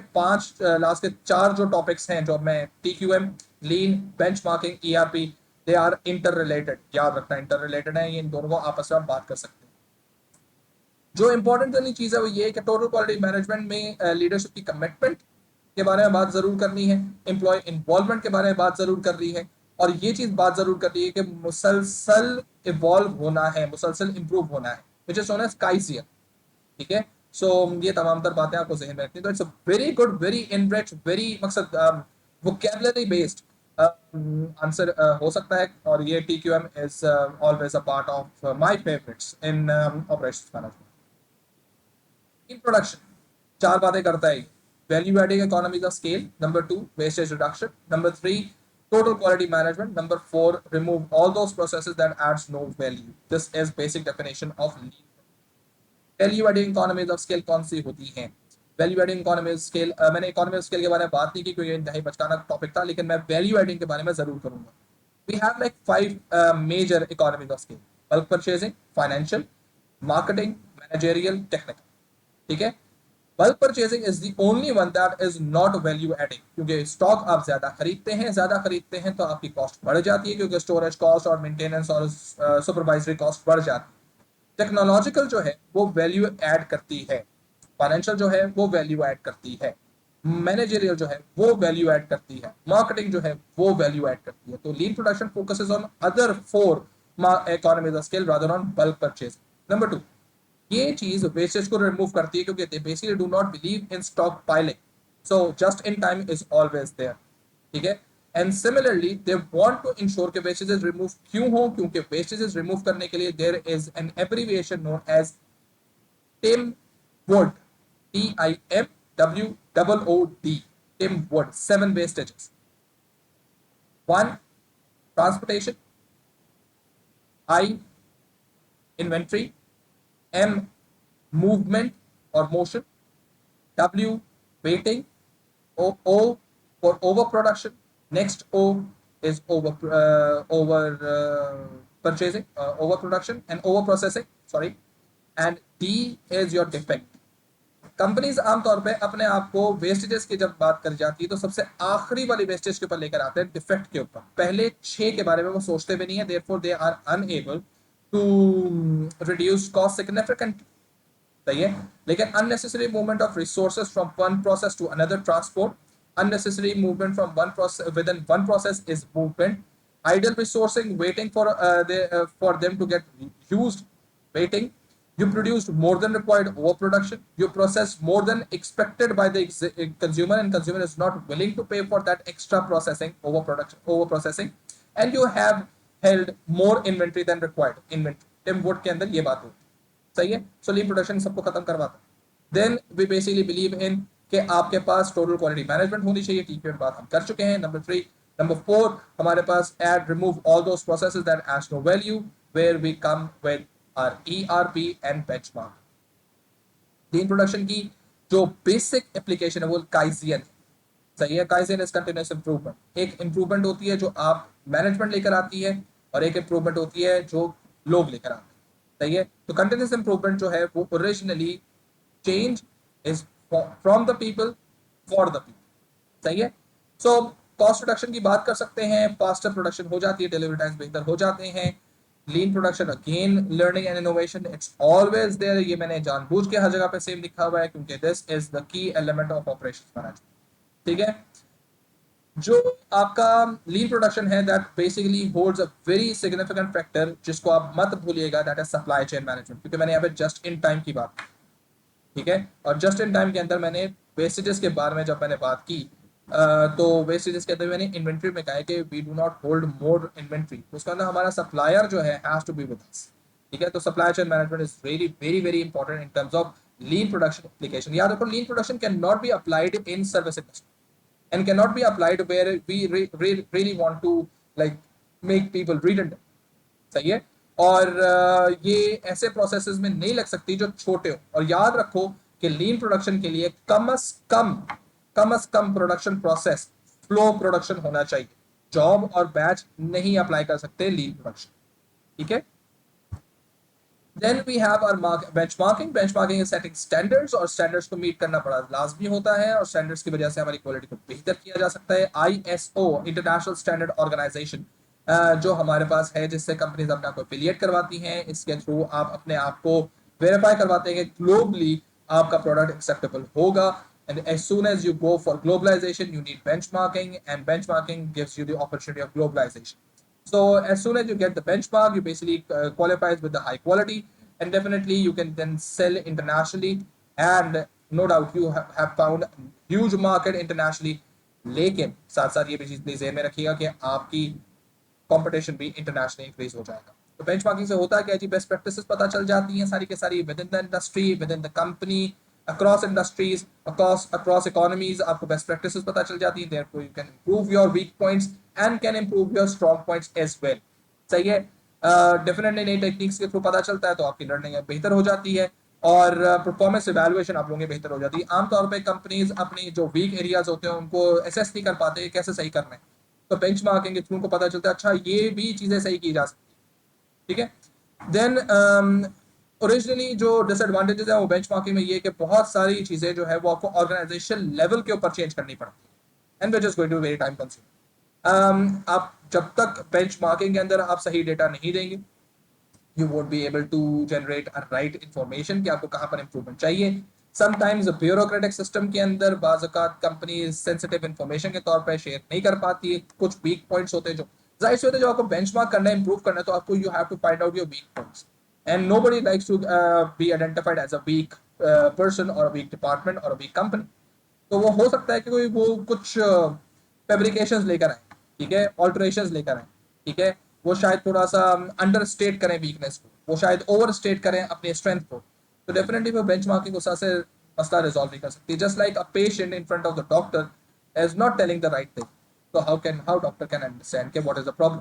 last के 4 जो topics हैं जो मैं TQM, lean, benchmarking, ERP, they are interrelated। याद रखना interrelated है, ये इन दोनों को आपस में आप बात कर सकते हैं। जो इंपॉर्टेंट वाली चीज है वो ये है कि टोटल क्वालिटी मैनेजमेंट में लीडरशिप की कमिटमेंट के बारे में बात जरूर करनी है, एम्प्लॉय इन्वॉल्वमेंट के बारे में बात जरूर कर रही है, और ये चीज बात जरूर कर रही है कि मुसलसल इवॉल्व होना है, मुसलसल इंप्रूव होना है, विच इज नोन एज काइजियर। ठीक है, सो ये तमाम तर बातें आपको जहन में रखनी। तो it's a very good, very enrich, very मकसद वोकैबुलरी बेस्ड आंसर हो सकता है, और ये TQM is always a part of my favourites in operations management. Introduction 4 बातें करता है। Value adding economies of scale, number 2 wastage reduction, number 3 total quality management, number 4 remove all those processes that adds no value। this is basic definition of lean। Value adding economies of scale कौन सी होती हैं? Value adding economies scale, मैंने economy of scale के बारे में बात नहीं की क्योंकि इंतहाई बचकाना टॉपिक था, लेकिन मैं वैल्यू एडिंग के बारे में जरूर करूंगा। We have like 5 major economies of scale: bulk purchasing, financial, marketing, managerial, technical. ठीक है, bulk purchasing is the only one that is not value adding, क्योंकि स्टॉक आप ज्यादा खरीदते हैं तो आपकी कॉस्ट बढ़ जाती है, क्योंकि स्टोरेज कॉस्ट और मेंटेनेंस और सुपरवाइजरी कॉस्ट बढ़ जाती है। टेक्नोलॉजिकल जो है वो वैल्यू ऐड करती है, फाइनेंशियल जो है वो वैल्यू ऐड करती है, मैनेजरियल जो है वो वैल्यू ऐड करती है, मार्केटिंग जो है वो वैल्यू ऐड करती है। तो lean production focuses on other 4 economies of scale rather on bulk purchase. Number 2, ये चीज वेस्टेज को रिमूव करती है, क्योंकि they basically do not believe in stock piling, so just in time is always there. ठीक है, and similarly they want to ensure कि wastages remove क्यों हो, क्योंकि वेस्टेजेस रिमूव करने के लिए there is an abbreviation known as Tim Wood, TIMWOOD, Tim Wood. 7 wastages: 1 transportation, I inventory, M movement or motion, W waiting, O for overproduction. Next O is purchasing, overproduction and over processing, sorry, and D is your defect। Companies आमतौर पे अपने आप को vestiges की जब बात करी जाती है तो सबसे आखिरी वाली वेस्टेज के ऊपर लेकर आते हैं, डिफेक्ट के ऊपर। पहले 6 के बारे में वो सोचते भी नहीं है, therefore they are unable to reduce cost significantly, सही है। लेकिन unnecessary movement of resources from one process to another, transport, unnecessary movement from one process within one process is movement, idle resourcing, waiting for them to get used, waiting, you produced more than required, overproduction, you processed more than expected by the consumer and consumer is not willing to pay for that extra processing, overproduction, over processing, and you have held more inventory than required। inventory Tim Wood के अंदर ये बात होती है, सही है। सो लीन production सबको खत्म करवाता है। Then we basically believe in कि आपके पास टोटल क्वालिटी मैनेजमेंट होनी चाहिए, टीपीएम बात हम कर चुके हैं। नंबर 3, नंबर 4 हमारे पास add remove all those processes that has no value, where we come with our ERP and benchmark. Lean production की जो बेसिक एप्लीकेशन है वो काइजियन है, सही है। काइजियन इज कंटिन्यूअस इंप्रूवमेंट। एक इंप्रूवमेंट होती है जो आप मैनेजमेंट लेकर आती है, और एक इंप्रूवमेंट होती है जो लोग लेकर आते हैं, सही है। तो कंटिन्यूअस इंप्रूवमेंट जो है वो originally change is from the people for the people, सही है। सो कॉस्ट रिडक्शन की बात कर सकते हैं, फास्टर प्रोडक्शन हो जाती है, डिलीवरी टाइम्स बेहतर हो जाते हैं, lean production again learning and innovation it's always there, ये मैंने जानबूझ के हर जगह पे सेम लिखा हुआ है क्योंकि this is the key element of operations management. ठीक है, जो आपका लीन प्रोडक्शन है that basically holds a very significant factor, जिसको आप मत भूलिएगा, that is supply chain management, क्योंकि मैंने यहाँ पे जस्ट इन टाइम की बात की। ठीक है, और जस्ट इन टाइम के अंदर मैंने वेस्टेजेस के बारे में जब मैंने बात की, तो वेस्टेजेस के अंदर मैंने इन्वेंट्री में कहा है कि we do not hold more inventory, उसके अंदर हमारा सप्लायर जो है has to be with us. ठीक है, तो supply chain management is very very very important in terms of lean production application. याद रखो, lean production can not be applied in service industry and cannot be applied where we really want to like make people redundant। सही है, और ये ऐसे processes में नहीं लग सकती जो छोटे हो। और याद रखो कि लीन प्रोडक्शन के लिए कम अज कम प्रोडक्शन प्रोसेस फ्लो प्रोडक्शन होना चाहिए। जॉब और बैच नहीं अप्लाई कर सकते लीन प्रोडक्शन। ठीक है, then we have our benchmarking. Benchmarking is setting standards, और स्टैंडर्ड्स को मीट करना बड़ा लाजमी होता है, और स्टैंडर्ड्स की वजह से हमारी क्वालिटी को बेहतर किया जा सकता है। आईएसओ इंटरनेशनल स्टैंडर्ड ऑर्गेनाइजेशन जो हमारे पास है, जिससे कंपनीज अपना को एफिलिएट करवाती हैं, इसके थ्रू आप अपने आप को वेरीफाई करवाते हैं कि ग्लोबली आपका प्रोडक्ट एक्सेप्टेबल होगा। And as soon as you go for globalization, you need benchmarking, and benchmarking gives you the opportunity of globalization. So as soon as you get the benchmark, you basically qualifies with the high quality, and definitely you can then sell internationally. And no doubt you have found huge market internationally. लेकिन साथ साथ ये भी चीज please ध्यान में रखिएगा कि आपकी कंपटीशन भी इंटरनेशनली इंक्रीज हो जाएगा। तो बेंचमार्किंग से होता है क्या जी, बेस्ट प्रैक्टिसेस पता चल जाती हैं सारी के सारी within the industry, within the company, across industries, across economies, आपको बेस्ट प्रैक्टिसेस पता चल जाती है। Therefore you can improve your weak points and can improve your strong points as well. सही है, डेफिनेटली नई टेक्निक्स के through पता चलता है तो आपकी लर्निंग बेहतर हो जाती है, और परफॉर्मेंस इवैल्यूएशन आप लोगों की बेहतर हो जाती है। आमतौर पे कंपनीज अपनी जो वीक एरियाज होते हैं उनको एसेस नहीं कर पाते कैसे सही करना है, तो बेंचमार्किंग के थ्रू को पता चलता है अच्छा ये भी चीजें सही की जा सकती है। ठीक है, देन ओरिजिनली जो डिसएडवांटेजेस है वो बेंचमार्किंग में ये कि बहुत सारी चीजें जो है वो आपको ऑर्गेनाइजेशन लेवल के ऊपर चेंज करनी पड़ती है, and which is going to very time consuming. आप जब तक बेंचमार्किंग के अंदर आप सही डेटा नहीं देंगे, you won't be able to generate a right information कि आपको कहाँ पर इंप्रूवमेंट चाहिए। समटाइम्स ब्यूरोक्रेटिक सिस्टम के अंदर बाज़-औक़ात कंपनी सेंसिटिव इंफॉर्मेशन के तौर पर शेयर नहीं कर पाती है, कुछ वीक पॉइंट्स होते हैं जो जाहिर से होते हैं, जो आपको बेंचमार्क करना है, इंप्रूव करना है, तो आपको you have to find out your weak points, and nobody likes to be identified as a weak person और अ वीक डिपार्टमेंट और अ वीक कंपनी। तो वो हो सकता है कि कोई वो कुछ फेब्रिकेशंस लेकर आए, ठीक है, ऑल्टरेशंस लेकर आए, ठीक है, वो शायद थोड़ा सा अंडर स्टेट करें वीकनेस को, वो शायद ओवर स्टेट करें अपने स्ट्रेंथ को, तो डेफिनेटली वो बेंचमार्किंग उस से मसला रिजॉल्व नहीं कर सकती। Just like a patient in front of the doctor is not telling the right thing, तो हाउ डॉक्टर कैन अंडरस्टैंड के व्हाट इज द प्रॉब्लम।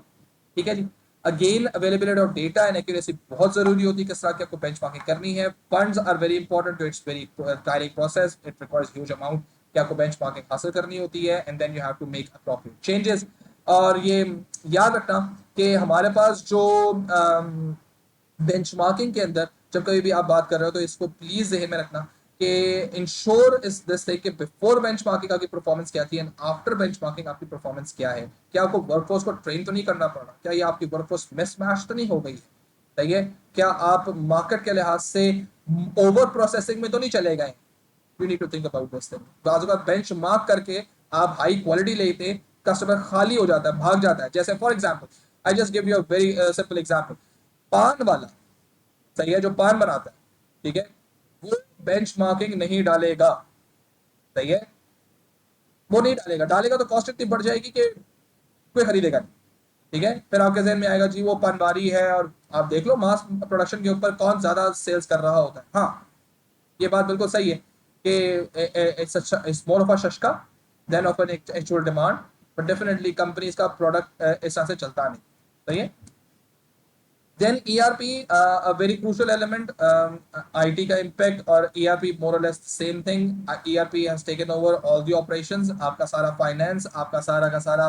ठीक है जी, again availability of data and accuracy बहुत जरूरी होती है, किस तरह की आपको बेंचमार्किंग करनी है। Funds are very important, it's very tiring process, it requires huge amount कि आपको बेंचमार्किंग हासिल करनी होती है, and then you have to make appropriate changes. और ये याद रखना कि हमारे पास जो बेंचमार्किंग के अंदर जब कभी भी आप बात कर रहे हो तो इसको प्लीज ध्यान में रखना कि इंश्योर इज दिस थिंग कि बिफोर बेंचमार्किंग आपकी परफॉर्मेंस क्या थी एंड आफ्टर बेंचमार्किंग आपकी परफॉर्मेंस क्या है। क्या आपको वर्कफोर्स को ट्रेन तो नहीं करना पड़ रहा, क्या ये आपकी वर्कफोर्स मिसमैच तो नहीं हो गई है, सही है, क्या आप मार्केट के लिहाज से ओवर प्रोसेसिंग में तो नहीं चले गए। You need to think about this thing. बाजू का बेंच मार्क करके आप हाई क्वालिटी लेते, कस्टमर खाली हो जाता है, भाग जाता है। जैसे for example, I just give you a very simple example, पान वाला, सही है, जो पान बनाता है, ठीक है, वो बेंच मार्किंग नहीं डालेगा, सही है, वो नहीं डालेगा, डालेगा तो कॉस्ट इतनी बढ़ जाएगी कि कोई खरीदेगा नहीं। ठीक है, फिर आपके जहन में आएगा जी वो पनवारी है, और आप देख लो मास प्रोडक्शन के ऊपर कौन ज्यादा सेल्स कर रहा होता है। हाँ, ये बात बिल्कुल सही है कि इट्स मोर ऑफ अ शशका than of an actual demand, but definitely companies का प्रोडक्ट इस तरह से चलता नहीं, सही है। Then ERP, a very crucial element, IT का impact और ERP more or less same thing. ERP has taken over all the operations. आपका सारा finance, आपका सारा का सारा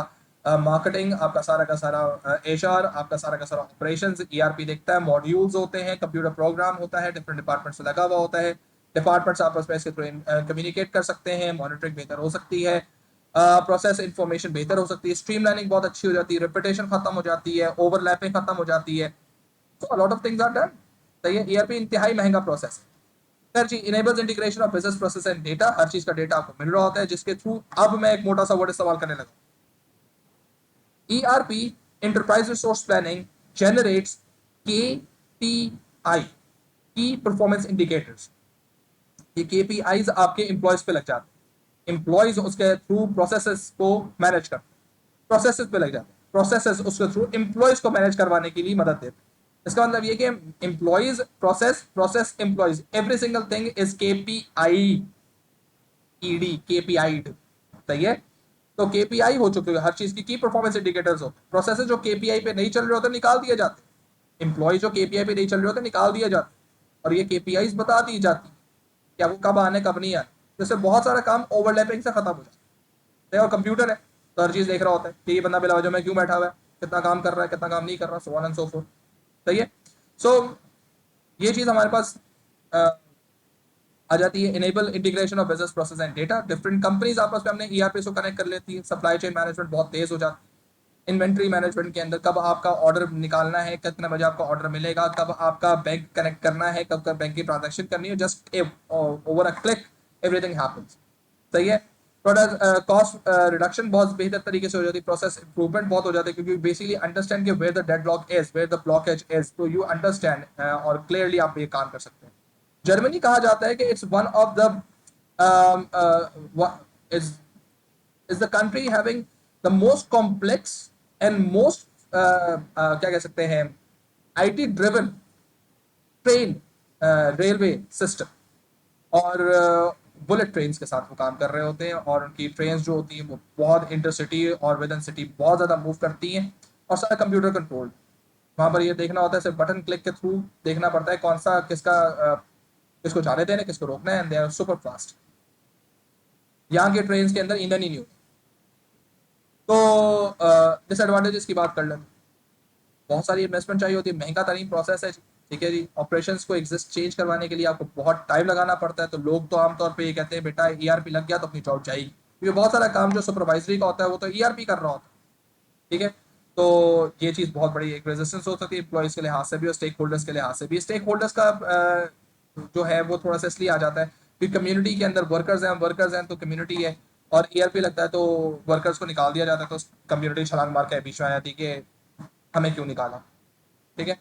marketing, आपका सारा का सारा HR, आपका सारा का सारा operations ERP देखता है। Modules होते हैं, computer program होता है, different departments से लगा हुआ होता है, departments आपस में इसके थ्रू communicate कर सकते हैं, monitoring बेहतर हो सकती है। प्रोसेस इंफॉर्मेशन बेहतर हो सकती है, स्ट्रीमलाइनिंग बहुत अच्छी हो जाती है, रिपीटेशन खत्म हो जाती है, ओवरलैपिंग खत्म हो जाती है, तो a lot of things are done. सही है, ईआरपी इंतहाई महंगा प्रोसेस है। हर चीज enables integration of business process and data, हर चीज का डेटा आपको मिल रहा होता है, जिसके थ्रू अब मैं एक मोटा सा वर्ड इस्तेमाल करने लगा, ERP enterprise resource planning generates KPI, की परफॉर्मेंस इंडिकेटर्स। ये केपीआईज आपके एम्प्लॉयज पे लग जाते हैं, एम्प्लॉयज उसके थ्रू प्रोसेसेस को मैनेज करते हैं, प्रोसेसेस पे लग जाते हैं, प्रोसेसेस उसके थ्रू एम्प्लॉयज को मैनेज करवाने के लिए मदद देते हैं। इसका मतलब ये कि employees process, process employees, every single thing is KPI, ED KPI. सही है, तो केपीआई हो चुके हैं, हर चीज की परफॉर्मेंस इंडिकेटर्स होते हैं, प्रोसेस जो केपीआई पे नहीं चल रहे होते निकाल दिए जाते हैं, एम्प्लॉय जो केपीआई पे नहीं चल रहे होते निकाल दिए जाते हैं, और ये केपीआई बता दी जाती है कि आपको कब आने कब नहीं आने, जिससे बहुत सारा काम ओवरलैपिंग से खत्म हो जाता है। और कंप्यूटर है तो हर चीज देख रहा होता है कि ये बंदा बिला वजह में क्यों बैठा हुआ है, कितना काम कर रहा है, कितना काम नहीं कर रहा, so on and so fourth. सही है, सो ये चीज हमारे पास आ जाती है, enable integration of business process and data, different companies आपस में हमने ईआरपी को कनेक्ट कर लेती है, सप्लाई चेन मैनेजमेंट बहुत तेज हो जाती है, इन्वेंट्री मैनेजमेंट के अंदर कब आपका ऑर्डर निकालना है, कितने बजे आपका ऑर्डर मिलेगा, कब आपका बैंक कनेक्ट करना है, कब बैंक की ट्रांजेक्शन करनी है, just over a click everything happens. सही है, प्रोडक्ट कॉस्ट रिडक्शन बहुत बेहतर तरीके से हो जाती है, प्रोसेस इंप्रूवमेंट बहुत हो जाती है, क्योंकि बेसिकली अंडरस्टैंड कि where the deadlock is, where the blockage is, तो यू अंडरस्टैंड और क्लियरली आप ये काम कर सकते हैं। जर्मनी कहा जाता है कि it's one of the is is the country having the most complex and most क्या कह सकते हैं, IT driven train railway system, और बुलेट ट्रेन के साथ वो काम कर रहे होते हैं, और उनकी ट्रेन जो होती हैं वो बहुत इंटरसिटी और विद इन सिटी बहुत ज़्यादा मूव करती हैं, और सारा कंप्यूटर कंट्रोल। वहाँ पर ये देखना होता है, सिर्फ बटन क्लिक के थ्रू देखना पड़ता है कौन सा किसका किसको जाने देना, किसको रोकना है, and they are super fast. यहाँ के ट्रेन के अंदर ईंधन ही नहीं होता। तो डिसएडवांटेजेस की बात कर लें, बहुत सारी इन्वेस्टमेंट चाहिए होती है, महंगा तरीन प्रोसेस है। ठीक है जी, ऑपरेशंस को एग्जिस्ट चेंज करवाने के लिए आपको बहुत टाइम लगाना पड़ता है, तो लोग तो आमतौर पे ये कहते हैं बेटा ईआरपी लग गया तो अपनी जॉब जाएगी, क्योंकि बहुत सारा काम जो सुपरवाइजरी का होता है वो तो ईआरपी कर रहा होता है। ठीक है, तो ये चीज़ बहुत बड़ी एक रेजिस्टेंस हो सकती है एम्प्लॉयज़ के लिहाज से भी और स्टेक होल्डर्स के लिहाज से भी। स्टेक होल्डर्स का जो है वो थोड़ा सा इसलिए आ जाता है क्योंकि कम्युनिटी के अंदर वर्कर्स हैं तो कम्युनिटी है, और ईआरपी लगता है तो वर्कर्स को निकाल दिया जाता है, तो कम्युनिटी छलांग मार के बीच में आ जाती है कि हमें क्यों निकाला। ठीक है,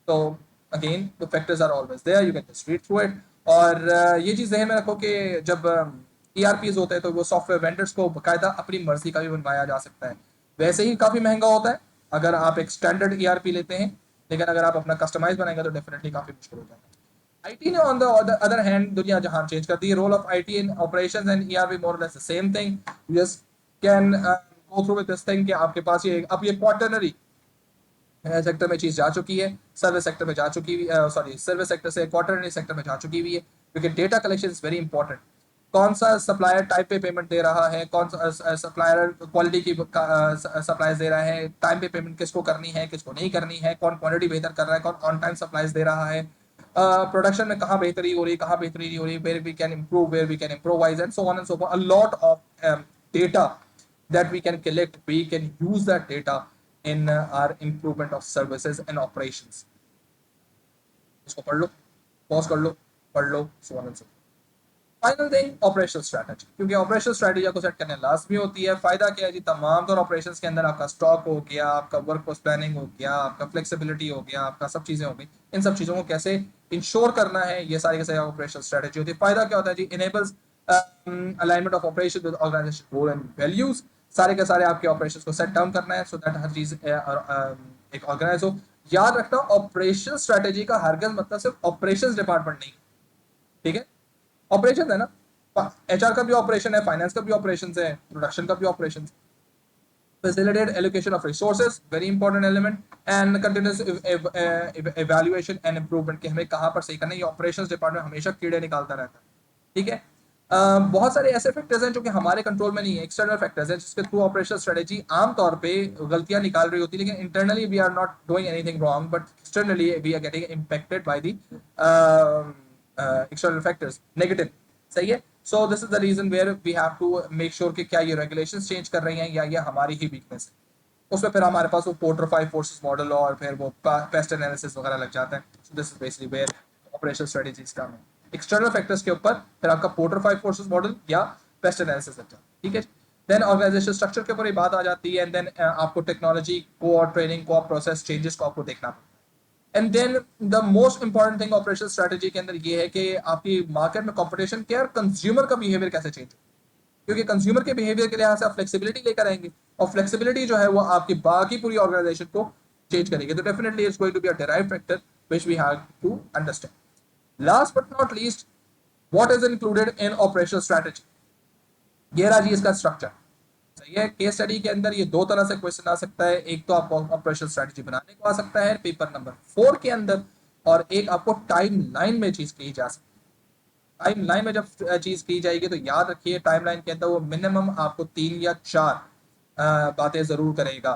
तो again the factors are always there, you can just read through it. और ये चीज़ ध्यान में रखो कि जब ईआरपीज होते हैं तो वो सॉफ्टवेयर वेंडर्स को बाकायदा अपनी मर्जी का भी बनवाया जा सकता है, वैसे ही काफ़ी महंगा होता है अगर आप एक स्टैंडर्ड ईआरपी लेते हैं, लेकिन अगर आप अपना कस्टमाइज बनाएंगे तो डेफिनेटली काफ़ी मुश्किल हो जाएगा। आईटी ने ऑन द अदर हैंड दुनिया जहां चेंज कर दी है, role of IT in operations and ERP more or less the same thing, you just can go through with this thing कि आपके पास ये अब ये क्वार्टरनरी सेक्टर में चीज जा चुकी है, सर्विस सेक्टर में जा चुकी हुई, सॉरी सर्विस सेक्टर से क्वार्टरली सेक्टर में जा चुकी हुई है, क्योंकि data collection is very important. कौन सा सप्लायर टाइम पे पेमेंट दे रहा है, कौन सा सप्लायर क्वालिटी की सप्लाईज दे रहा है, टाइम पे पेमेंट किसको करनी है किसको नहीं करनी है, कौन क्वांटिटी बेहतर कर रहा है, कौन ऑन टाइम सप्लाईज दे रहा है, प्रोडक्शन में कहाँ बेहतरी हो रही है कहाँ बेहतरी नहीं हो रही, where we can improve, where we can improvise and so on and so forth, a lot of data that we can collect, we can use that data in our improvement of services and operations। इसको पढ़ लो, pause कर लो, पढ़ लो, so on and so forth। Final thing operational strategy, क्योंकि operational strategy को set करने लाजमी होती है। फायदा क्या है जी, तमाम तौर ऑपरेशंस के अंदर आपका स्टॉक हो गया, आपका वर्क फोर्स प्लानिंग हो गया, आपका फ्लेक्सिबिलिटी हो गया, आपका सब चीजें हो गई, इन सब चीजों को कैसे इंश्योर करना है ये सारी के सारी ऑपरेशनल स्ट्रैटेजी होती है। फायदा क्या होता है जी, enables alignment of operation with organization goal and values, सारे के सारे आपके ऑपरेशंस को सेट डाउन करना है सो दैट हर चीज एक ऑर्गेनाइज हो। याद रखना ऑपरेशन स्ट्रैटेजी का हरगिज मतलब सिर्फ ऑपरेशंस डिपार्टमेंट नहीं, ठीक है, ऑपरेशन है ना, एचआर का भी ऑपरेशन है, फाइनेंस का भी ऑपरेशन है, प्रोडक्शन का भी operation. Facilitate allocation of resources, very important element, and continuous evaluation and improvement कि हमें कहाँ पर सही करना है। ये ऑपरेशंस डिपार्टमेंट हमेशा कीड़े निकालता रहता है। ठीक है, बहुत सारे ऐसे फैक्टर्स हैं जो कि हमारे कंट्रोल में नहीं है, एक्सटर्नल फैक्टर्स हैं जिसके थ्रू ऑपरेशनल स्ट्रेटेजी आमतौर पे गलतियां निकाल रही होती है, लेकिन internally we are not doing anything wrong but externally we are getting impacted by the external factors negative. सही है, so this is the reason where we have to make sure कि क्या ये रेगुलेशंस चेंज कर रही हैं या ये हमारी ही वीकनेस है। उसमें फिर हमारे पास वो पोर्टर 5 फोर्सेस मॉडल और फिर वो पेस्ट एनालिसिस वगैरह लग जाता है। So this is basically where operation strategies का एक्सटर्नल फैक्टर्स के ऊपर फिर आपका पोर्टर 5 फोर्सेस मॉडल या पेस्ट एनालिसिस लग जाता है। ठीक है, देन ऑर्गेनाइजेशन स्ट्रक्चर के ऊपर ये बात आ जाती है एंड देन आपको टेक्नोलॉजी को और ट्रेनिंग को प्रोसेस चेंजेस को आपको देखना पड़ता है। And then the most important thing operation strategy के अंदर ये है कि आपकी मार्केट में कंपटीशन क्या और कंज्यूमर का बिहेवियर कैसे चेंज हो, क्योंकि कंज्यूमर के बिहेवियर के लिहाज से आप फ्लेक्सिबिलिटी लेकर आएंगे और फ्लेक्सिबिलिटी जो है वो आपकी बाकी पूरी ऑर्गेनाइजेशन को चेंज करेगी। तो definitely it's going to be a derived factor which we have to understand. Last but not least, what is included in operational strategy, ये रहा जी इसका स्ट्रक्चर। सही है, केस स्टडी के अंदर ये दो तरह से क्वेश्चन आ सकता है, एक तो आपको ऑपरेशनल स्ट्रेटजी बनाने को आ सकता है पेपर नंबर 4 के अंदर, और एक आपको टाइम लाइन में चीज की जा सकती है। टाइम लाइन में जब चीज की जाएगी तो याद रखिए टाइम लाइन के अंदर वो मिनिमम आपको 3 या 4 बातें जरूर करेगा।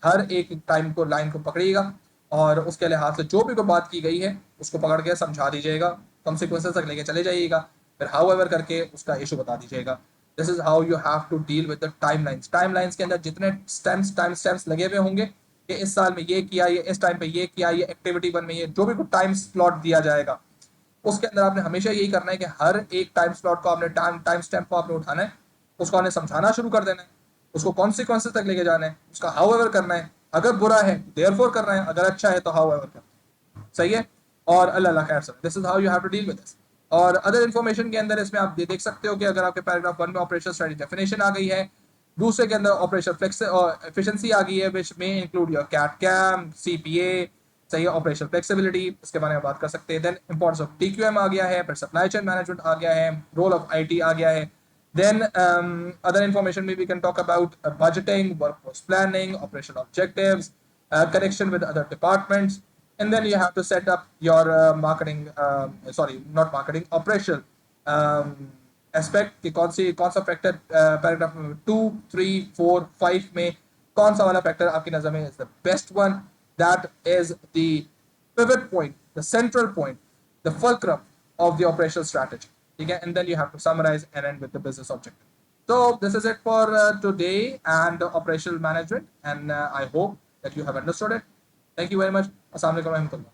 हर एक टाइम को लाइन को पकड़िएगा और उसके लिहाज से जो भी कोई बात की गई है उसको पकड़ के समझा दीजिएगा, कॉन्सिक्वेंसेस तक लेके चले जाइएगा, फिर हाउ एवर करके उसका इशू बता दीजिएगा। This is how you have to deal with the timelines. Timelines के अंदर जितने टाइम स्टैम्प्स लगे हुए होंगे कि इस साल में ये किया, ये इस टाइम पे ये किया, ये एक्टिविटी 1 में ये जो भी कोई टाइम स्लॉट दिया जाएगा उसके अंदर आपने हमेशा यही करना है कि हर एक टाइम स्लॉट को आपने टाइम स्टैम्प को आपने उठाना है, उसको आपने समझाना शुरू कर देना है, उसको कॉन्सिक्वेंसेस तक लेके जाना है, उसका हाउ एवर करना है, अगर बुरा है देयरफॉर करना है, अगर अच्छा है तो हाउ एवर करना है। सही है, और अल्लाह खैर sir, this is how you have to deal with this. और अदर इन्फॉर्मेशन के अंदर इसमें आप देख सकते हो कि अगर आपके पैराग्राफ 1 में ऑपरेशन स्ट्रेटजी डेफिनेशन आ गई है, दूसरे के अंदर ऑपरेशन फ्लेक्स और एफिशिएंसी आ गई है विच में include your cat cam CPA. सही है, ऑपरेशन फ्लेक्सिबिलिटी इसके बारे में बात कर सकते हैं। देन इंपॉर्टेंस ऑफ टीक्यूएम आ गया है, फिर सप्लाई चेन मैनेजमेंट आ गया है, रोल ऑफ आईटी आ गया है। देन अदर इंफॉर्मेशन में we can talk about budgeting, workforce planning, operation objectives, connection with other departments, and then you have to set up your marketing, sorry not marketing, operational um, aspect कि कौन सा factor paragraph 2, 3, 4, 5 में कौन सा वाला factor आपकी नजर में is the best one, that is the pivot point, the central point, the fulcrum of the operational strategy. ठीक है, and then you have to summarize and end with the business objective. So this is it for today and operational management, and I hope that you have understood it. Thank you very much. Assalamu alaikum warahmatullah.